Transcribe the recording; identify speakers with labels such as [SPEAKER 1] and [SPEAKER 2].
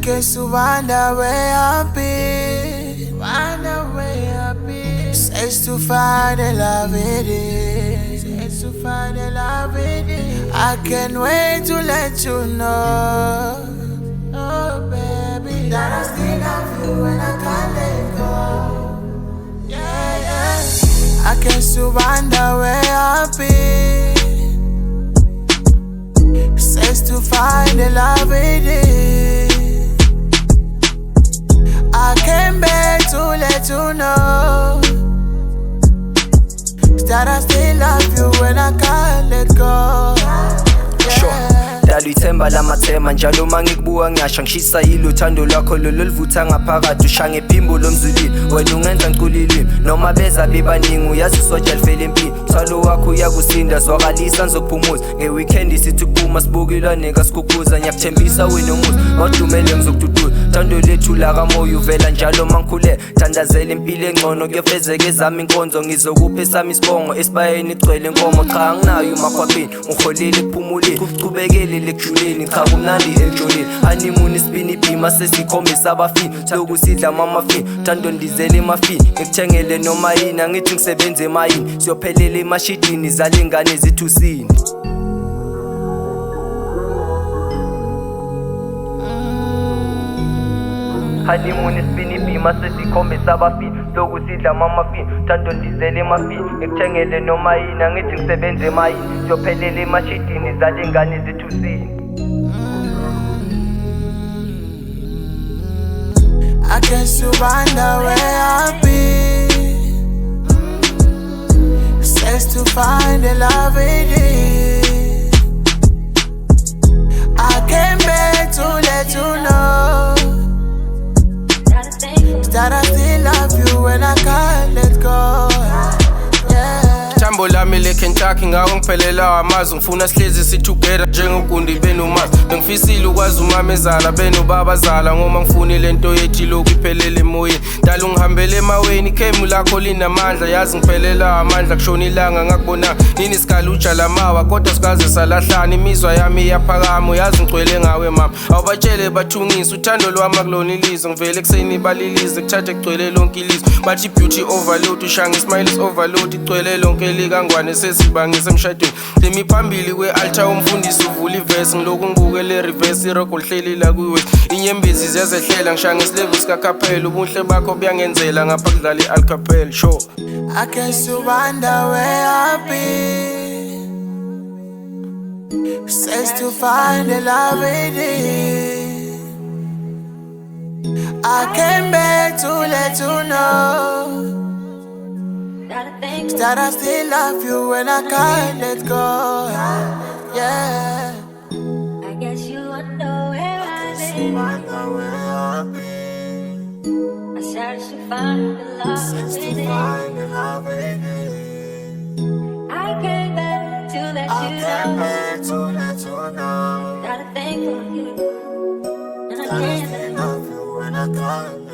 [SPEAKER 1] guess you wonder where I've been. Wonder where I've been. Says to find a love it is. Says to find a love it is. I can't wait to let you know, oh baby, that I still love you and I can't let go. Yeah, yeah. I guess you wonder where I've been. Says to find a love it is. I came back to let you know that I still love you when I can't let go.
[SPEAKER 2] Dala ithemba lamathema njalo mangikubuka ngiyasha ngishisa yilo uthando lwakho lolo livutha ngaphakathi ushange phimbo lomzulile wena ungenza ngiculile noma beza bebaningi uyazi soja lifele empini mthwalo wakho uyakusinda zwakalisa ngizokuphumuza ngeweekend sithi kuphuma sibukilwane kasikhukuza ngiyakuthembisa wena umuzi mawudumele ngizokududula uthando lethu lakamoya uvela njalo mangikhule thandazela impilo engcono kuyofezeka ezami inkonzo ngizokupha esami isibongo esibayeni igcwele inkomo cha anginayo umakhwapheni uholile kuphumuleni kuchubekele lekujuleni cha kumnandi entshoneni honeymoon isipini ibhima sesikhombisa abafini lokhu sidla mamafini uthando ndizele emafini ngikuthengele noma yini angithi ngisebenze emayini siyophelela emashidini zalingane zithusini honeymoon isipini ibhima sesikhombisa abafini lokhu sidla mamafini uthando ndizele emafini ngikuthengele noma yini angithi ngisebenze emayini siyophelela emashidini zalingane zithusini.
[SPEAKER 1] I guess you wonder where I've been. Says to find a love it is. I came back to let you know that I still love you when I can't let go.
[SPEAKER 3] Thambo lami leKentucky ngawo ngiphelela amazwi ngifuna sihlezi sitogether njengogundi benumazi bengifisile ukwazi umamezala benubabazala ngoma ngifuni lento yethi lokhu iphelele emoyeni dala ungihambele emaweni ikhemu lakho linamandla yazi ngiphelela amandla kushona ilanga ngakubona nini sikaluja lamawa kodwa sikaze salahlana imizwa yami iyaphakama yazi ngicwele ngawe mama awubatshele bathungisa uthando lwami akulona ilizwe ngivele kuseni balilize kuthathe kugcwele lonke ilizwe bathi beauty overload ushange smile is overload igcwele lonke kangwane sesibangise emshadweni lemi phambili kwe-altar umfundisi uvula ivesi ngiloku ngibukele reverse irogo lihleli la kuwest inyembezi ziyazehlela ngishange isilevu sikakhaphela ubuhle bakho buyangenzela ngapha kudlala i-alcapel sure.
[SPEAKER 1] I guess you wonder where I've been. Says to find a love it is. I came back to let you know that I still love you when I can't let go. Yeah.
[SPEAKER 4] I guess you wonder where I've been. I searched to find the love within. I came back to let you know that I think of you and I can't let go.